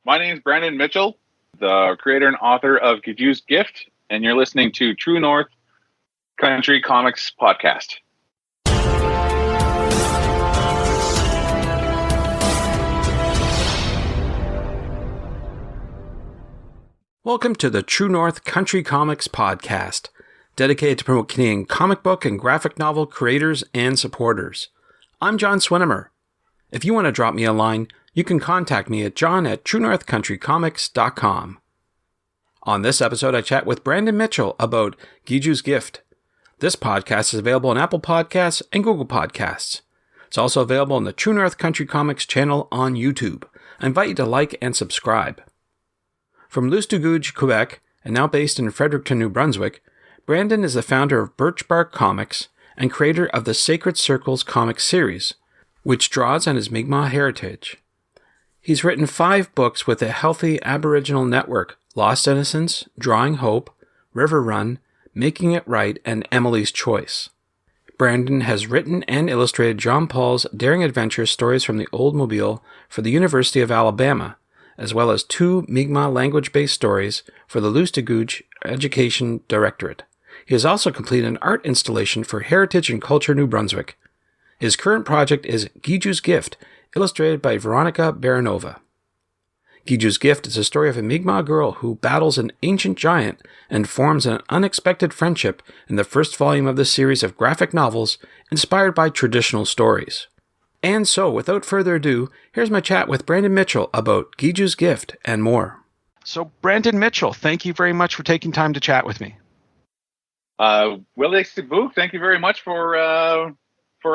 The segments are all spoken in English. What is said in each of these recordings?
My name is Brandon Mitchell, the creator and author of Giju's Gift, and you're listening to True North Country Comics Podcast. Welcome to the True North Country Comics Podcast, dedicated to promote Canadian comic book and graphic novel creators and supporters. I'm John Swinimer. If you want to drop me a line, you can contact me at john@truenorthcountrycomics.com. On this episode, I chat with Brandon Mitchell about Giju's Gift. This podcast is available on Apple Podcasts and Google Podcasts. It's also available on the True North Country Comics channel on YouTube. I invite you to like and subscribe. From Loups-du-Gouges, Quebec, and now based in Fredericton, New Brunswick, Brandon is the founder of Birch Bark Comics and creator of the Sacred Circles comics series, which draws on his Mi'kmaq heritage. He's written 5 books with a healthy Aboriginal network: Lost Innocence, Drawing Hope, River Run, Making It Right, and Emily's Choice. Brandon has written and illustrated John Paul's Daring Adventure stories from the Old Mobile for the University of Alabama, as well as 2 Mi'kmaq language-based stories for the Loups-du-Gouges Education Directorate. He has also completed an art installation for Heritage and Culture New Brunswick. His current project is Giju's Gift, illustrated by Veronica Baranova. Giju's Gift is a story of a Mi'kmaq girl who battles an ancient giant and forms an unexpected friendship in the first volume of the series of graphic novels inspired by traditional stories. And so, without further ado, here's my chat with Brandon Mitchell about Giju's Gift and more. So, Brandon Mitchell, thank you very much for taking time to chat with me. Willie Sibu, thank you very much for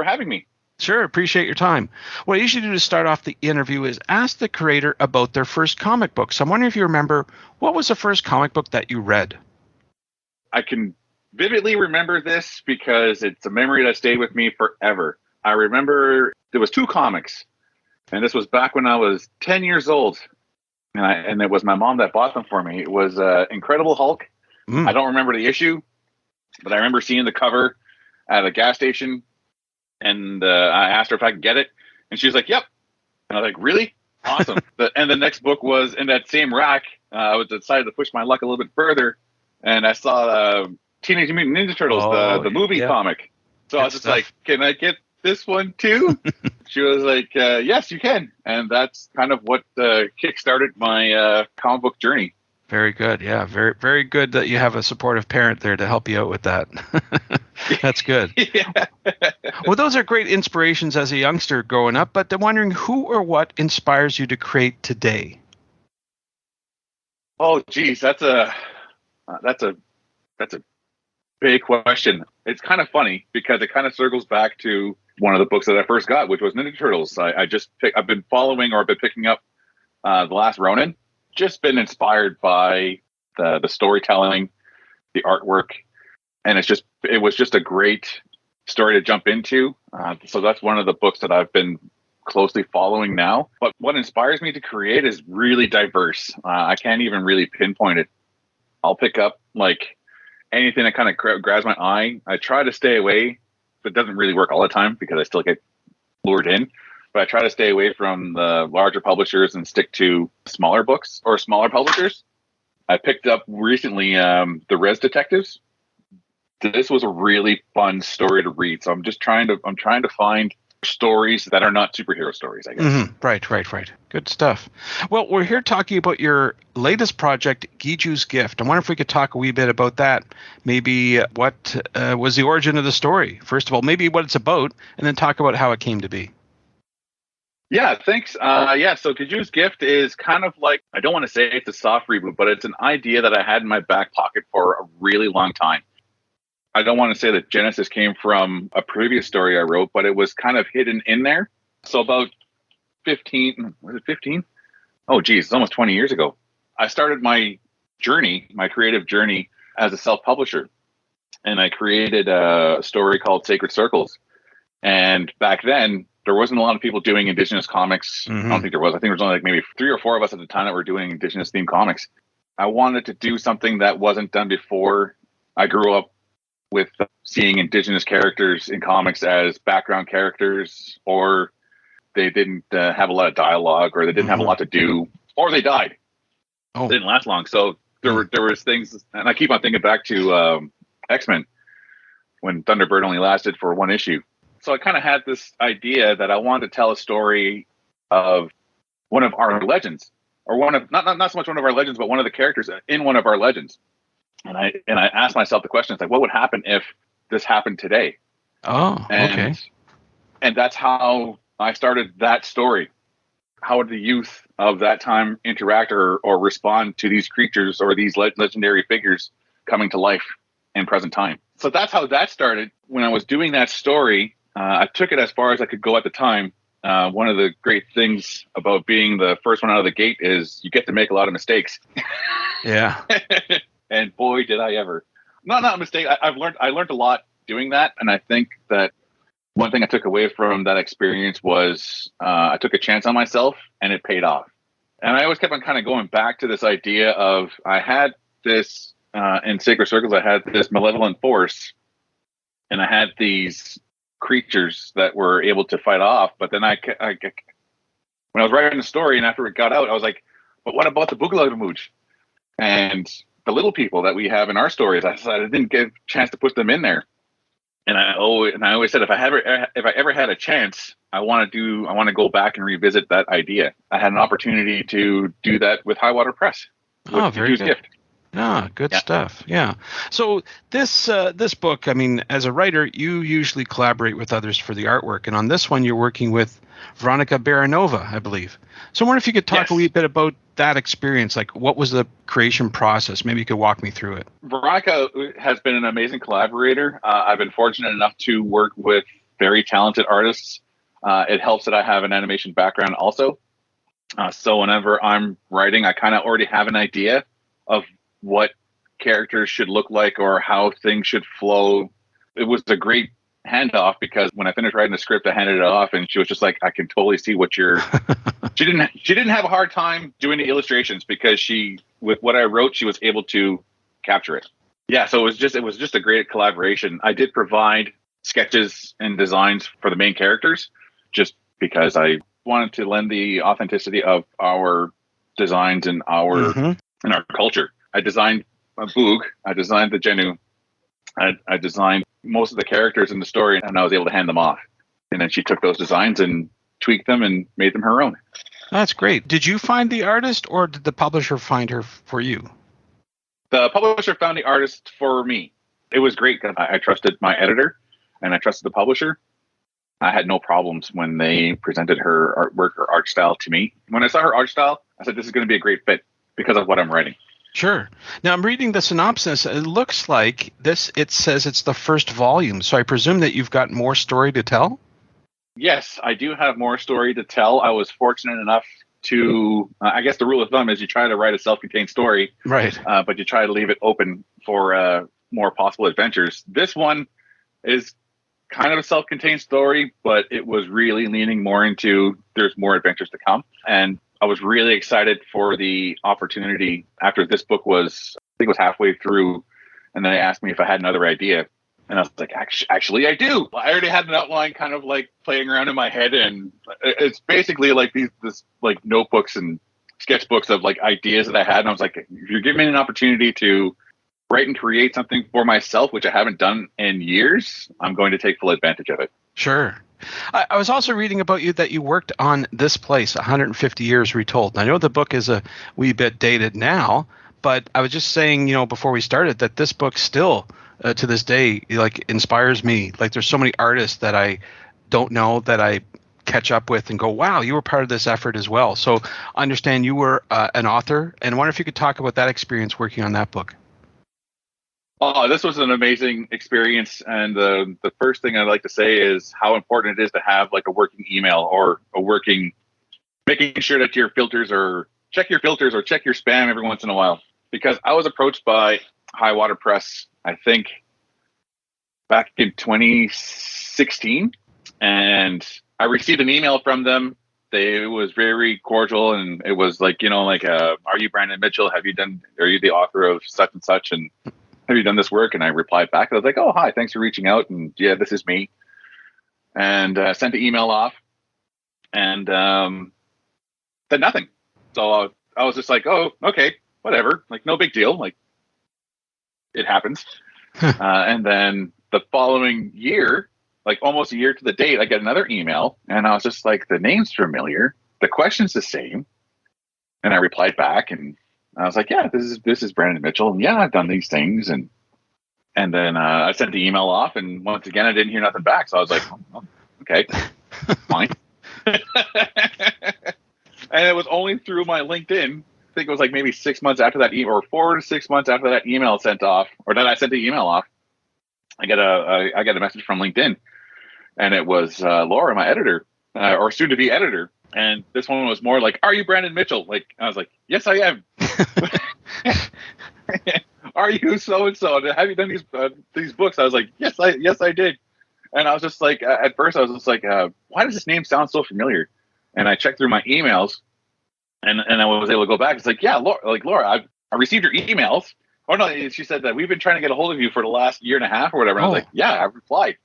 having me. Sure, appreciate your time. What I usually do to start off the interview is ask the creator about their first comic book. So I'm wondering if you remember, what was the first comic book that you read? I can vividly remember this because it's a memory that stayed with me forever. I remember there was 2 comics, and this was back when I was 10 years old, and it was my mom that bought them for me. It was Incredible Hulk. I don't remember the issue, but I remember seeing the cover at a gas station, and I asked her if I could get it, and she was like, "Yep." And I was like, "Really? Awesome." And the next book was in that same rack. I decided to push my luck a little bit further, and I saw Teenage Mutant Ninja Turtles, the movie comic. So I was just like, "Can I get this one too?" She was like, "Yes, you can." And that's kind of what kickstarted my comic book journey. Very good. Yeah, very, very good that you have a supportive parent there to help you out with that. That's good. Yeah. Well, those are great inspirations as a youngster growing up, but I'm wondering who or what inspires you to create today? Oh, geez, that's a big question. It's kind of funny because it kind of circles back to one of the books that I first got, which was Ninja Turtles. I've been following or been picking up The Last Ronin. Just been inspired by the storytelling, the artwork, and it was just a great story to jump into. So that's one of the books that I've been closely following now. But what inspires me to create is really diverse. I can't even really pinpoint it. I'll pick up like anything that kind of grabs my eye. I try to stay away, but it doesn't really work all the time because I still get lured in. But I try to stay away from the larger publishers and stick to smaller books or smaller publishers. I picked up recently the Res Detectives. This was a really fun story to read. So I'm trying to find stories that are not superhero stories, I guess. Mm-hmm. Right. Good stuff. Well, we're here talking about your latest project, Giju's Gift. I wonder if we could talk a wee bit about that. Maybe what was the origin of the story? First of all, maybe what it's about, and then talk about how it came to be. Yeah, thanks. So Giju's Gift is kind of like, I don't want to say it's a soft reboot, but it's an idea that I had in my back pocket for a really long time. I don't want to say that Genesis came from a previous story I wrote, but it was kind of hidden in there. So about 15? Oh, geez, it's almost 20 years ago. I started my creative journey as a self-publisher. And I created a story called Sacred Circles. And back then, there wasn't a lot of people doing Indigenous comics. I don't think there was. I think there was only like maybe 3 or 4 of us at the time that were doing Indigenous themed comics. I wanted to do something that wasn't done before. I grew up with seeing Indigenous characters in comics as background characters, or they didn't have a lot of dialogue, or they didn't have a lot to do. or they died. Oh, They didn't last long. So there was things, and I keep on thinking back to X-Men when Thunderbird only lasted for one issue. So I kind of had this idea that I wanted to tell a story of one of our legends, or one of not so much one of our legends, but one of the characters in one of our legends. And I asked myself the question, it's like, what would happen if this happened today? Oh, okay. And that's how I started that story. How would the youth of that time interact or respond to these creatures or these legendary figures coming to life in present time? So that's how that started. When I was doing that story, I took it as far as I could go at the time. One of the great things about being the first one out of the gate is you get to make a lot of mistakes. Yeah. And boy, did I ever. Not a mistake. I learned a lot doing that. And I think that one thing I took away from that experience was I took a chance on myself and it paid off. And I always kept on kind of going back to this idea of I had this, in Sacred Circles, I had this malevolent force and I had these creatures that were able to fight off. But then when I was writing the story and after it got out, I was like, but what about the Boogaloo and the little people that we have in our stories? I didn't get a chance to put them in there. And I always said, if I ever had a chance, I want to go back and revisit that idea. I had an opportunity to do that with Highwater Press. Oh, very Giju's good. Gift. Ah, good stuff. Yeah. So this book, I mean, as a writer, you usually collaborate with others for the artwork, and on this one, you're working with Veronica Baranova, I believe. So I wonder if you could talk a wee bit about that experience. Like, what was the creation process? Maybe you could walk me through it. Veronica has been an amazing collaborator. I've been fortunate enough to work with very talented artists. It helps that I have an animation background also. So whenever I'm writing, I kind of already have an idea of what characters should look like or how things should flow. It was a great handoff because when I finished writing the script, I handed it off and she was just like, I can totally see what you're... She didn't have a hard time doing the illustrations because with what I wrote, she was able to capture it. Yeah, so it was just a great collaboration. I did provide sketches and designs for the main characters just because I wanted to lend the authenticity of our designs and our culture. I designed a Boog, I designed the Genu, I designed most of the characters in the story, and I was able to hand them off. And then she took those designs and tweaked them and made them her own. That's great. Did you find the artist or did the publisher find her for you? The publisher found the artist for me. It was great because I trusted my editor and I trusted the publisher. I had no problems when they presented her artwork or art style to me. When I saw her art style, I said, this is going to be a great fit because of what I'm writing. Sure. Now I'm reading the synopsis. It looks like it says it's the first volume. So I presume that you've got more story to tell? Yes, I do have more story to tell. I was fortunate enough to, I guess the rule of thumb is you try to write a self-contained story, right? But you try to leave it open for more possible adventures. This one is kind of a self-contained story, but it was really leaning more into there's more adventures to come. And I was really excited for the opportunity after this book was, I think it was halfway through, and then they asked me if I had another idea. And I was like, actually, I do. I already had an outline kind of like playing around in my head. And it's basically like this like notebooks and sketchbooks of like ideas that I had. And I was like, if you're giving me an opportunity to write and create something for myself, which I haven't done in years, I'm going to take full advantage of it. Sure. I was also reading about you that you worked on This Place, 150 Years Retold. I know the book is a wee bit dated now, but I was just saying, before we started, that this book still, to this day, like inspires me. Like there's so many artists that I don't know that I catch up with and go, wow, you were part of this effort as well. So I understand you were an author, and I wonder if you could talk about that experience working on that book. Oh, this was an amazing experience. And the first thing I'd like to say is how important it is to have like a working email or making sure that your filters or check your spam every once in a while. Because I was approached by Highwater Press, I think back in 2016, and I received an email from them. It was very cordial, and it was like, are you Brandon Mitchell? Are you the author of such and such? And have you done this work? And I replied back. I was like, oh, hi, thanks for reaching out. And yeah, this is me. And sent the email off and said nothing. So I was just like, oh, okay, whatever. Like, no big deal. Like, it happens. And then the following year, like almost a year to the date, I get another email, and I was just like, the name's familiar, the question's the same, and I replied back, and I was like, yeah, this is Brandon Mitchell, and yeah, I've done these things, and then I sent the email off, and once again, I didn't hear nothing back, so I was like, oh, okay, fine. And it was only through my LinkedIn. I think it was like maybe 6 months after that email, or 4 to 6 months after that email sent off, or that I sent the email off. I got a message from LinkedIn, and it was Laura, my editor, or soon to be editor. And this one was more like, "Are you Brandon Mitchell?" Like, I was like, "Yes, I am." Are you so and so? Have you done these books? I was like, "Yes, I did." And I was just like, at first, I was just like, "Why does this name sound so familiar?" And I checked through my emails, and I was able to go back. It's like, yeah, Laura, I received your emails. Oh no, she said that we've been trying to get a hold of you for the last year and a half or whatever. And I was like, yeah, I replied.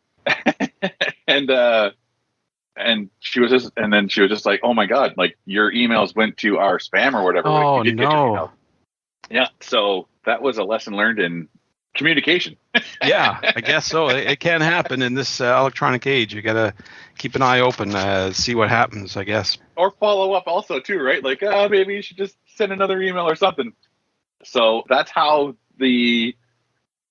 and she was just like, oh my God, like your emails went to our spam or whatever. Oh, like, no. Yeah. So that was a lesson learned in communication. Yeah, I guess so. It can happen in this electronic age. You got to keep an eye open, see what happens, I guess. Or follow up also too, right? Like, maybe you should just send another email or something. So that's how the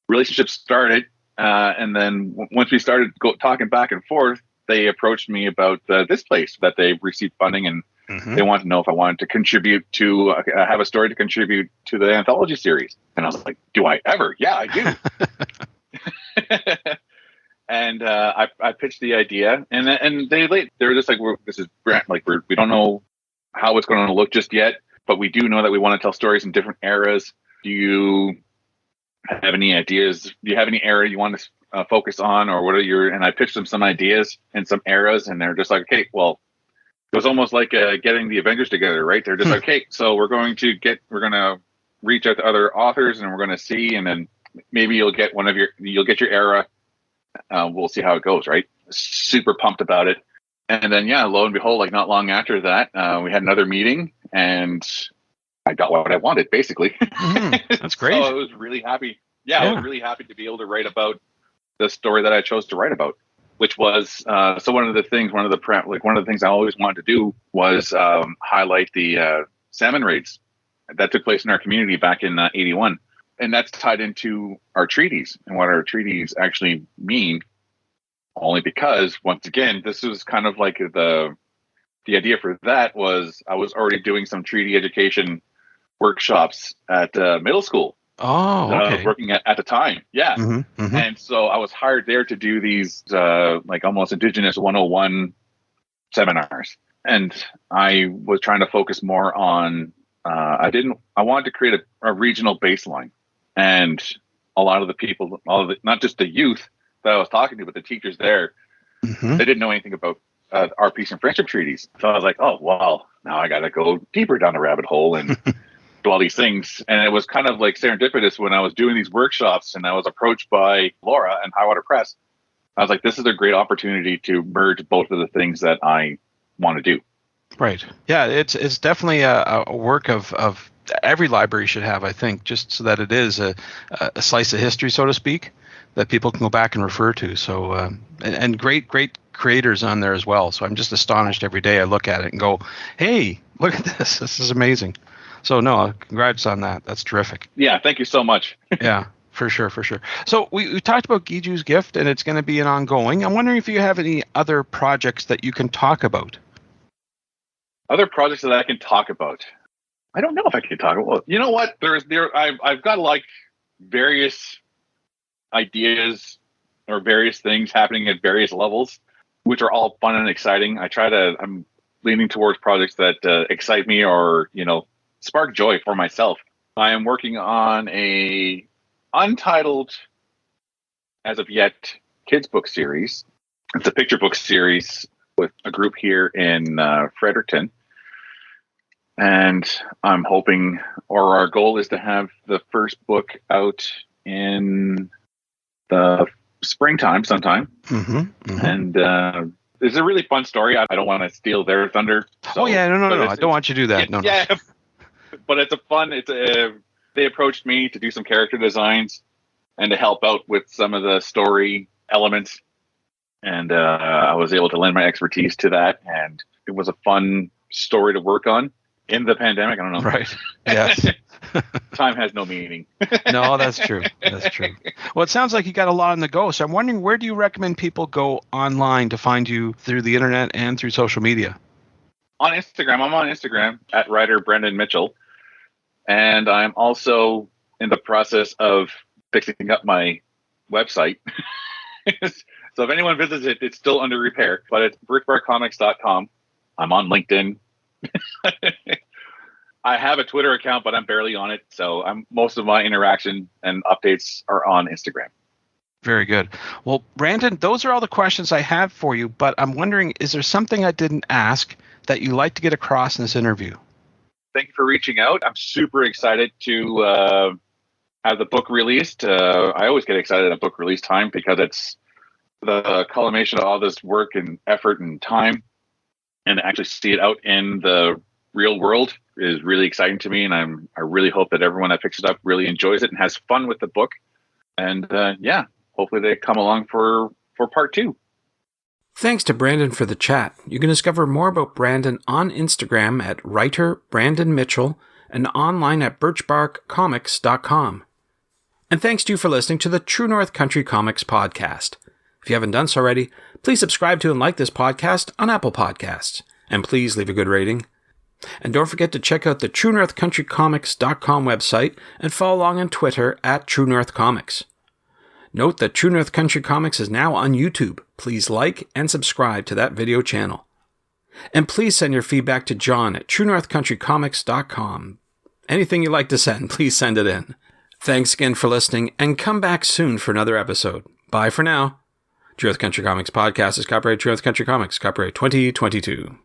relationship started. And then once we started talking back and forth, they approached me about this place that they received funding, and they wanted to know if I wanted to contribute to have a story to contribute to the anthology series. And I was like, do I ever? Yeah, I do. And I pitched the idea, and they were just like, we don't know how it's going to look just yet, but we do know that we want to tell stories in different eras. Do you have any ideas? Do you have any era you want to focus on, or what are your? And I pitched them some ideas and some eras, and they're just like, okay, well, it was almost like getting the Avengers together, right? They're just like, okay, so we're going to reach out to other authors, and we're going to see, and then maybe you'll get your era. We'll see how it goes, right? Super pumped about it. And then, yeah, lo and behold, like not long after that, we had another meeting, and I got what I wanted, basically. That's great. So I was really happy. Yeah, I was really happy to be able to write about the story that I chose to write about, which was so one of the things I always wanted to do was highlight the salmon raids that took place in our community back in '81. And that's tied into our treaties and what our treaties actually mean, only because, once again, this was kind of like the idea for that was I was already doing some treaty education workshops at middle school. Oh, okay. That I was working at the time. Yeah. And so I was hired there to do these like almost Indigenous 101 seminars. And I was trying to focus more on, I wanted to create a regional baseline. And a lot of the people, not just the youth that I was talking to, but the teachers there, they didn't know anything about our peace and friendship treaties. So I was like, oh, well, now I got to go deeper down the rabbit hole and do all these things. And it was kind of like serendipitous when I was doing these workshops and I was approached by Laura and Highwater Press. I was like, this is a great opportunity to merge both of the things that I want to do. Right. Yeah, it's definitely a work of every library should have, I think, just so that it is a slice of history, so to speak, that people can go back and refer to. So, and great creators on there as well. So I'm just astonished every day I look at it and go, hey, look at this. This is amazing. So no, congrats on that. That's terrific. Yeah, thank you so much. Yeah, for sure. So we talked about Giju's Gift, and it's going to be an ongoing. I'm wondering if you have any other projects that you can talk about. Other projects that I can talk about. I don't know if I can talk about. You know what? I've got like various ideas or various things happening at various levels, which are all fun and exciting. I'm leaning towards projects that excite me or, spark joy for myself. I am working on a untitled, as of yet, kids book series. It's a picture book series with a group here in Fredericton. And I'm hoping, or our goal is to have the first book out in the springtime sometime. And it's a really fun story. I don't want to steal their thunder. So, no. I don't want you to do that. No. but it's a fun. They approached me to do some character designs and to help out with some of the story elements, and I was able to lend my expertise to that, and it was a fun story to work on in the pandemic. I don't know. Right. Yes. Time has no meaning. No, that's true. That's true. Well, it sounds like you got a lot on the go. So I'm wondering, where do you recommend people go online to find you through the internet and through social media? On Instagram. I'm on Instagram at writer Brendan Mitchell. And I'm also in the process of fixing up my website. So if anyone visits it, it's still under repair, but it's brickbarcomics.com. I'm on LinkedIn. I have a Twitter account, but I'm barely on it. So most of my interaction and updates are on Instagram. Very good. Well, Brandon, those are all the questions I have for you, but I'm wondering, is there something I didn't ask that you'd like to get across in this interview? Thank you for reaching out. I'm super excited to have the book released. I always get excited at book release time because it's the culmination of all this work and effort and time, and to actually see it out in the real world is really exciting to me. And I really hope that everyone that picks it up really enjoys it and has fun with the book. And hopefully they come along for part 2. Thanks to Brandon for the chat. You can discover more about Brandon on Instagram at writer Brandon Mitchell and online at birchbarkcomics.com. And thanks to you for listening to the True North Country Comics podcast. If you haven't done so already, please subscribe to and like this podcast on Apple Podcasts. And please leave a good rating. And don't forget to check out the TrueNorthCountryComics.com website and follow along on Twitter at True North Comics. Note that True North Country Comics is now on YouTube. Please like and subscribe to that video channel. And please send your feedback to John at TrueNorthCountryComics.com. Anything you'd like to send, please send it in. Thanks again for listening, and come back soon for another episode. Bye for now. True North Country Comics Podcast is copyright True North Country Comics, copyright 2022.